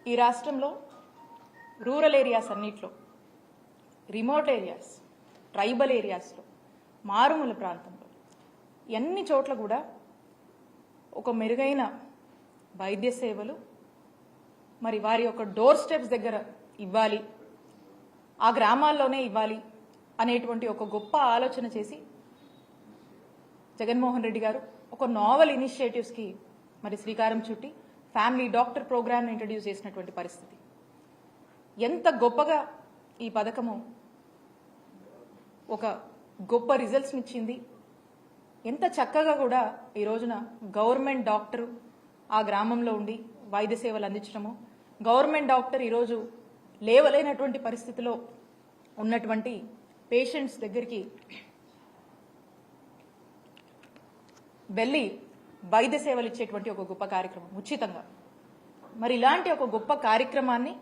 ఈ రాష్ట్రంలో rural areas అన్నిట్లో, రిమోట్ ఏరియాస్, ట్రైబల్ ఏరియాస్లో, మారుమూల ప్రాంతంలో అన్ని చోట్ల కూడా ఒక మెరుగైన వైద్య సేవలు మరి వారి యొక్క డోర్ స్టెప్స్ దగ్గర ఇవ్వాలి, ఆ గ్రామాల్లోనే ఇవ్వాలి అనేటువంటి ఒక గొప్ప ఆలోచన చేసి జగన్మోహన్ రెడ్డి గారు ఒక నావల్ ఇనిషియేటివ్స్కి మరి శ్రీకారం చుట్టి ఫ్యామిలీ డాక్టర్ ప్రోగ్రామ్ని ఇంట్రడ్యూస్ చేసినటువంటి పరిస్థితి. ఎంత గొప్పగా ఈ పథకము ఒక గొప్ప రిజల్ట్స్ని ఇచ్చింది, ఎంత చక్కగా కూడా ఈ రోజున గవర్నమెంట్ డాక్టరు ఆ గ్రామంలో ఉండి వైద్య సేవలు అందించడము, గవర్నమెంట్ డాక్టర్ ఈరోజు లేవలేనటువంటి పరిస్థితిలో ఉన్నటువంటి పేషెంట్స్ దగ్గరికి వెళ్ళి వైద్య సేవలు ఇచ్చేటువంటి ఒక గొప్ప కార్యక్రమం ఉచితంగా. మరి ఇలాంటి ఒక గొప్ప కార్యక్రమాన్ని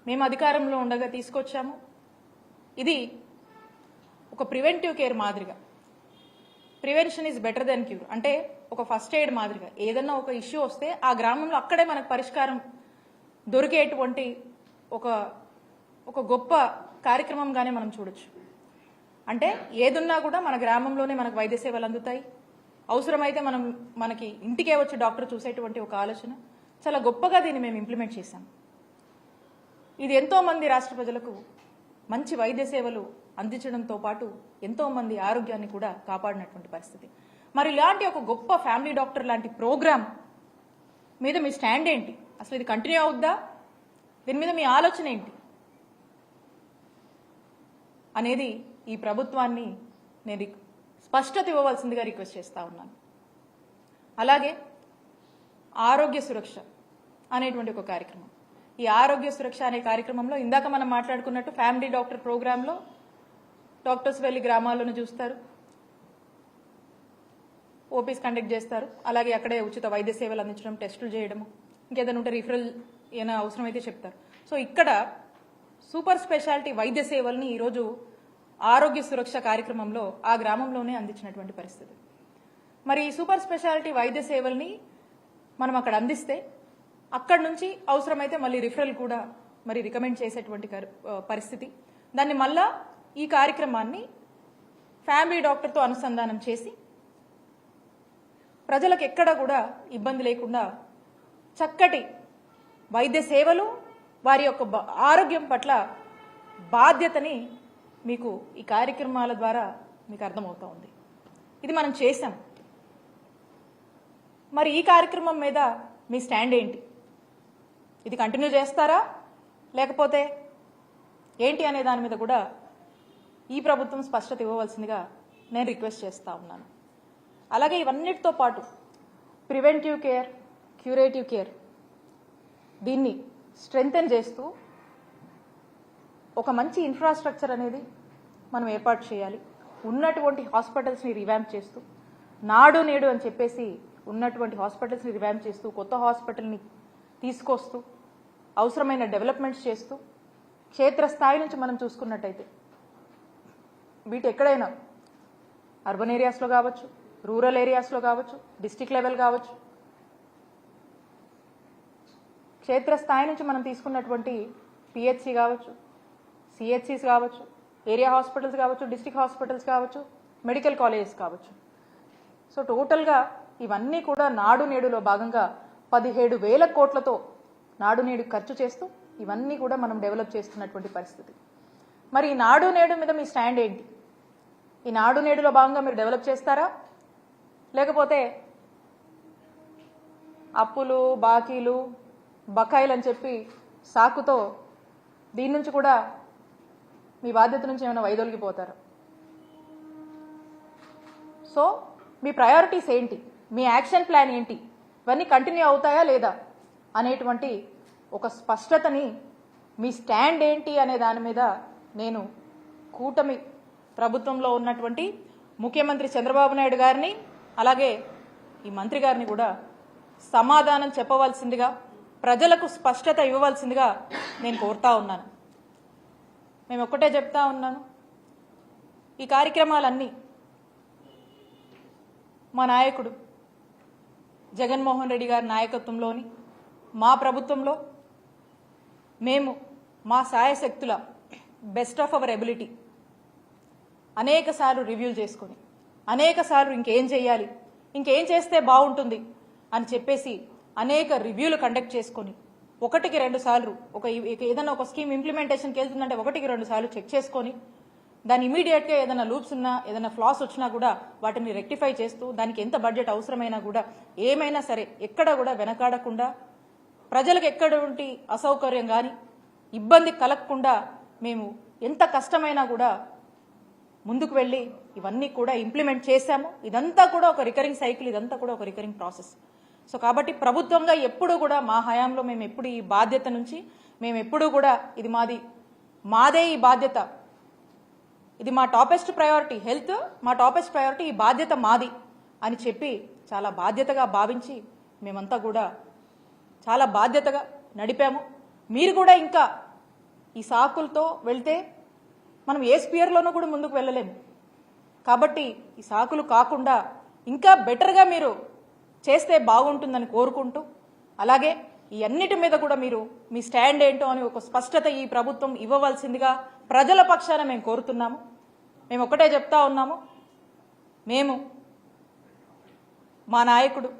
మేము అధికారంలో ఉండగా తీసుకొచ్చాము. ఇది ఒక ప్రివెంటివ్ కేర్ మాదిరిగా, prevention is better than cure అంటే ఒక ఫస్ట్ ఎయిడ్ మాదిరిగా ఏదన్నా ఒక ఇష్యూ వస్తే ఆ గ్రామంలో అక్కడే మనకు పరిష్కారం దొరికేటువంటి ఒక గొప్ప కార్యక్రమంగానే మనం చూడొచ్చు. అంటే ఏదున్నా కూడా మన గ్రామంలోనే మనకు వైద్య సేవలు అందుతాయి, అవసరమైతే మనకి ఇంటికే వచ్చి డాక్టర్ చూసేటువంటి ఒక ఆలోచన చాలా గొప్పగా దీన్ని మేము ఇంప్లిమెంట్ చేశాం. ఇది ఎంతో మంది రాష్ట్ర ప్రజలకు మంచి వైద్య సేవలు అందించడంతో పాటు ఎంతో మంది ఆరోగ్యాన్ని కూడా కాపాడినటువంటి పరిస్థితి. మరి ఇలాంటి ఒక గొప్ప ఫ్యామిలీ డాక్టర్ లాంటి ప్రోగ్రామ్ మీద మీ స్టాండ్ ఏంటి? అసలు ఇది కంటిన్యూ అవుద్దా? దీని మీద మీ ఆలోచన ఏంటి అనేది ఈ ప్రభుత్వాన్ని నేను స్పష్టత ఇవ్వవలసిందిగా రిక్వెస్ట్ చేస్తా ఉన్నాను. అలాగే ఆరోగ్య సురక్ష అనేటువంటి ఒక కార్యక్రమం, ఈ ఆరోగ్య సురక్ష అనే కార్యక్రమంలో ఇందాక మనం మాట్లాడుకున్నట్టు ఫ్యామిలీ డాక్టర్ ప్రోగ్రాంలో డాక్టర్స్ వెళ్ళి గ్రామాలను చూస్తారు, ఓపీస్ కండక్ట్ చేస్తారు, అలాగే అక్కడే ఉచిత వైద్య సేవలు అందించడం, టెస్టులు చేయడము, ఇంకేదైనా ఉంటే రిఫరల్ ఏమైనా అవసరమైతే చెప్తారు. సో ఇక్కడ సూపర్ స్పెషాలిటీ వైద్య సేవల్ని ఈరోజు ఆరోగ్య సురక్ష కార్యక్రమంలో ఆ గ్రామంలోనే అందించినటువంటి పరిస్థితి. మరి ఈ సూపర్ స్పెషాలిటీ వైద్య సేవల్ని మనం అక్కడ అందిస్తే అక్కడి నుంచి అవసరమైతే మళ్ళీ రిఫరల్ కూడా మరి రికమెండ్ చేసేటువంటి పరిస్థితి. దాన్ని మళ్ళా ఈ కార్యక్రమాన్ని ఫ్యామిలీ డాక్టర్తో అనుసంధానం చేసి ప్రజలకు ఎక్కడ కూడా ఇబ్బంది లేకుండా చక్కటి వైద్య సేవలు, వారి యొక్క ఆరోగ్యం పట్ల బాధ్యతని మీకు ఈ కార్యక్రమాల ద్వారా మీకు అర్థమవుతా ఉంది. ఇది మనం చేశాం. మరి ఈ కార్యక్రమం మీద మీ స్టాండ్ ఏంటి? ఇది కంటిన్యూ చేస్తారా లేకపోతే ఏంటి అనే దాని మీద కూడా ఈ ప్రభుత్వం స్పష్టత ఇవ్వవలసిందిగా నేను రిక్వెస్ట్ చేస్తా ఉన్నాను. అలాగే ఇవన్నిటితో పాటు ప్రివెంటివ్ కేర్, క్యూరేటివ్ కేర్ దీన్ని స్ట్రెంగ్తెన్ చేస్తూ ఒక మంచి ఇన్ఫ్రాస్ట్రక్చర్ అనేది మనం ఏర్పాటు చేయాలి. ఉన్నటువంటి హాస్పిటల్స్ని రివ్యాంప్ చేస్తూ, నాడు నేడు అని చెప్పేసి ఉన్నటువంటి హాస్పిటల్స్ని రివ్యాంప్ చేస్తూ, కొత్త హాస్పిటల్ని తీసుకొస్తూ, అవసరమైన డెవలప్మెంట్స్ చేస్తూ, క్షేత్రస్థాయి నుంచి మనం చూసుకున్నట్టయితే వీటి ఎక్కడైనా అర్బన్ ఏరియాస్లో కావచ్చు, రూరల్ ఏరియాస్లో కావచ్చు, డిస్టిక్ లెవెల్ కావచ్చు, క్షేత్రస్థాయి నుంచి మనం తీసుకున్నటువంటి పిహెచ్సి కావచ్చు, సిహెచ్సిస్ కావచ్చు, ఏరియా హాస్పిటల్స్ కావచ్చు, డిస్ట్రిక్ట్ హాస్పిటల్స్ కావచ్చు, మెడికల్ కాలేజెస్ కావచ్చు. సో టోటల్గా ఇవన్నీ కూడా నాడు నేడులో భాగంగా 17,000 కోట్లతో నాడు నేడు ఖర్చు చేస్తూ ఇవన్నీ కూడా మనం డెవలప్ చేస్తున్నటువంటి పరిస్థితి. మరి ఈ నాడు నేడు మీద మీ స్టాండ్ ఏంటి? ఈ నాడు నేడులో భాగంగా మీరు డెవలప్ చేస్తారా లేకపోతే అప్పులు, బాకీలు, బకాయిలు అని చెప్పి సాకుతో దీని నుంచి కూడా మీ బాధ్యత నుంచి ఏమైనా వైదొలిగిపోతారు? సో మీ ప్రయారిటీస్ ఏంటి, మీ యాక్షన్ ప్లాన్ ఏంటి, ఇవన్నీ కంటిన్యూ అవుతాయా లేదా అనేటువంటి ఒక స్పష్టతని, మీ స్టాండ్ ఏంటి అనే దాని మీద నేను కూటమి ప్రభుత్వంలో ఉన్నటువంటి ముఖ్యమంత్రి చంద్రబాబు నాయుడు గారిని అలాగే ఈ మంత్రి గారిని కూడా సమాధానం చెప్పవలసిందిగా, ప్రజలకు స్పష్టత ఇవ్వవలసిందిగా నేను కోరుతా ఉన్నాను. మేము ఒక్కటే చెప్తా ఉన్నాను, ఈ కార్యక్రమాలన్నీ మా నాయకుడు జగన్మోహన్ రెడ్డి గారి నాయకత్వంలోని మా ప్రభుత్వంలో మేము మా సాయశక్తుల బెస్ట్ ఆఫ్ అవర్ ఎబిలిటీ అనేక సార్లు రివ్యూలు చేసుకొని అనేక సార్లు ఇంకేం చేయాలి, ఇంకేం చేస్తే బాగుంటుంది అని చెప్పేసి అనేక రివ్యూలు కండక్ట్ చేసుకొని ఒకటికి 2 సార్లు ఏదైనా ఒక స్కీమ్ ఇంప్లిమెంటేషన్కి వెళ్తుందంటే 1కి 2 సార్లు చెక్ చేసుకొని దాని ఇమీడియట్గా ఏదైనా లూప్స్ ఉన్నా ఏదైనా ఫ్లాస్ వచ్చినా కూడా వాటిని రెక్టిఫై చేస్తూ దానికి ఎంత బడ్జెట్ అవసరమైనా కూడా ఏమైనా సరే ఎక్కడ కూడా వెనకాడకుండా ప్రజలకు ఎక్కడంటి అసౌకర్యం కానీ ఇబ్బంది కలగకుండా మేము ఎంత కష్టమైనా కూడా ముందుకు వెళ్ళి ఇవన్నీ కూడా ఇంప్లిమెంట్ చేశాము. ఇదంతా కూడా ఒక రికరింగ్ సైకిల్, ఇదంతా కూడా ఒక రికరింగ్ ప్రాసెస్. సో కాబట్టి ప్రభుత్వంగా ఎప్పుడు కూడా మా హయాంలో మేము ఎప్పుడు ఈ బాధ్యత నుంచి మేము ఎప్పుడు కూడా ఇది మాదే ఈ బాధ్యత, ఇది మా టాపెస్ట్ ప్రయారిటీ, హెల్త్ మా టాపెస్ట్ ప్రయారిటీ, ఈ బాధ్యత మాది అని చెప్పి చాలా బాధ్యతగా భావించి మేమంతా కూడా చాలా బాధ్యతగా నడిపాము. మీరు కూడా ఇంకా ఈ సాకులతో వెళ్తే మనం ఏ స్పియర్లోనూ కూడా ముందుకు వెళ్ళలేము. కాబట్టి ఈ సాకులు కాకుండా ఇంకా బెటర్గా మీరు చేస్తే బాగుంటుందని కోరుకుంటూ, అలాగే ఈ అన్నిటి మీద కూడా మీరు మీ స్టాండ్ ఏంటో అని ఒక స్పష్టత ఈ ప్రభుత్వం ఇవ్వవలసిందిగా ప్రజల పక్షాన మేము కోరుతున్నాము. మేము ఒకటే చెప్తా ఉన్నాము, మేము మా నాయకుడు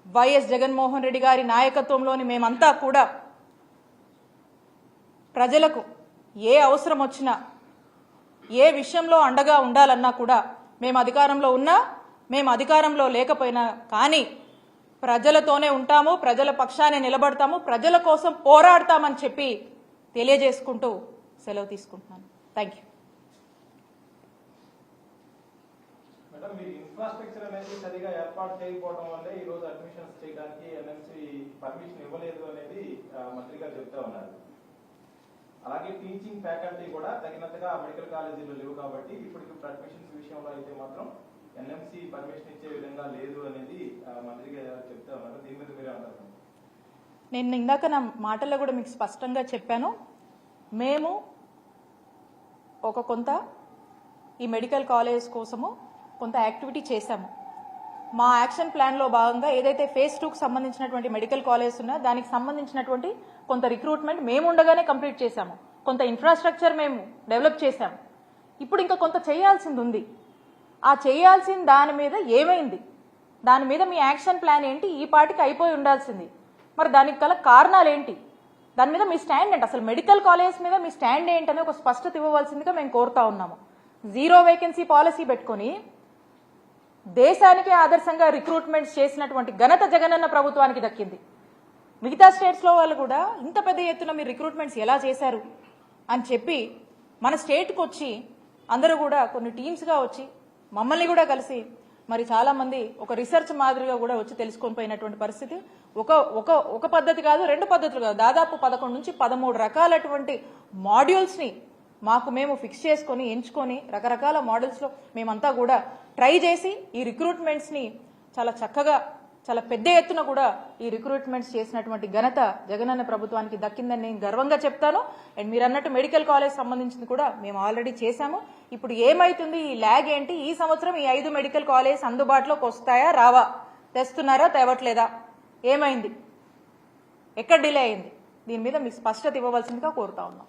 వైఎస్ జగన్మోహన్ రెడ్డి గారి నాయకత్వంలోని మేమంతా కూడా ప్రజలకు ఏ అవసరం వచ్చినా ఏ విషయంలో అండగా ఉండాలన్నా కూడా మేము అధికారంలో ఉన్నా మేము అధికారంలో లేకపోయినా కానీ ప్రజలతోనే ఉంటాము, ప్రజల పక్షానే నిలబడతాము, ప్రజల కోసం పోరాడతామని చెప్పి తెలియజేసుకుంటూ సెలవు తీసుకుంటున్నాను. Thank you. మేడం, మీరు ఇన్ఫ్రాస్ట్రక్చర్ అనేది సరిగా ఏర్పాటు చేయకపోవడం వల్లే ఈ రోజు అడ్మిషన్స్ చేయడానికి ఎన్ఎంసీ పర్మిషన్ ఇవ్వలేదు అనేది మంత్రి గారు చెప్తా ఉన్నారు. అలాగే టీచింగ్ ఫ్యాకల్టీ కూడా తగినంతగా మెడికల్ కాలేజీలో లేవు కాబట్టి ఇప్పుడు అడ్మిషన్స్ విషయంలో అయితే మాత్రం ఎన్ఎంసీ పర్మిషన్ ఇచ్చే విధంగా లేదు అనేది మంత్రి గారు చెప్తా ఉన్నారు. దీని మీద మీరే అంటారు? నేను ఇందాక నా మాటల్లో కూడా మీకు స్పష్టంగా చెప్పాను, మేము కొంత ఈ మెడికల్ కాలేజ్ కోసము కొంత యాక్టివిటీ చేశాము. మా యాక్షన్ ప్లాన్లో భాగంగా ఏదైతే ఫేజ్ 2కు సంబంధించినటువంటి మెడికల్ కాలేజ్ ఉన్నా దానికి సంబంధించినటువంటి కొంత రిక్రూట్మెంట్ మేము ఉండగానే కంప్లీట్ చేశాము, కొంత ఇన్ఫ్రాస్ట్రక్చర్ మేము డెవలప్ చేశాము. ఇప్పుడు ఇంకా కొంత చేయాల్సింది ఉంది. ఆ చేయాల్సిన దాని మీద ఏమైంది, దాని మీద మీ యాక్షన్ ప్లాన్ ఏంటి, ఈ పాటికి అయిపోయి ఉండాల్సింది. మరి దానికి గల కారణాలు ఏంటి, దాని మీద మీ స్టాండ్ ఏంటి, అసలు మెడికల్ కాలేజ్ మీద మీ స్టాండ్ ఏంటని ఒక స్పష్టత ఇవ్వవలసిందిగా మేము కోరుతా ఉన్నాము. 0 వేకెన్సీ పాలసీ పెట్టుకొని దేశానికి ఆదర్శంగా రిక్రూట్మెంట్స్ చేసినటువంటి ఘనత జగనన్న ప్రభుత్వానికి దక్కింది. మిగతా స్టేట్స్లో వాళ్ళు కూడా ఇంత పెద్ద ఎత్తున మీరు రిక్రూట్మెంట్స్ ఎలా చేశారు అని చెప్పి మన స్టేట్కి వచ్చి అందరూ కూడా కొన్ని టీమ్స్గా వచ్చి మమ్మల్ని కూడా కలిసి మరి చాలామంది ఒక రీసెర్చ్ మాదిరిగా కూడా వచ్చి తెలుసుకొని పోయినటువంటి పరిస్థితి. ఒక పద్ధతి కాదు, 2 పద్ధతులు కాదు, దాదాపు 11 నుంచి 13 రకాలటువంటి మాడ్యూల్స్ని మేము ఫిక్స్ చేసుకొని ఎంచుకొని రకరకాల మోడల్స్లో మేమంతా కూడా ట్రై చేసి ఈ రిక్రూట్మెంట్స్ని చాలా చక్కగా చాలా పెద్ద ఎత్తున కూడా ఈ రిక్రూట్మెంట్స్ చేసినటువంటి ఘనత జగనన్న ప్రభుత్వానికి దక్కిందని నేను గర్వంగా చెప్తాను. అండ్ మీరు అన్నట్టు మెడికల్ కాలేజ్ సంబంధించింది కూడా మేము ఆల్రెడీ చేశాము. ఇప్పుడు ఏమైతుంది, ఈ ల్యాగ్ ఏంటి, ఈ సంవత్సరం ఈ 5 మెడికల్ కాలేజ్ అందుబాటులోకి వస్తాయా రావా, తెస్తున్నారా తేవట్లేదా, ఏమైంది, ఎక్కడ డిలే అయింది, దీని మీద మీకు స్పష్టత ఇవ్వవలసిందిగా కోరుతా ఉన్నాం.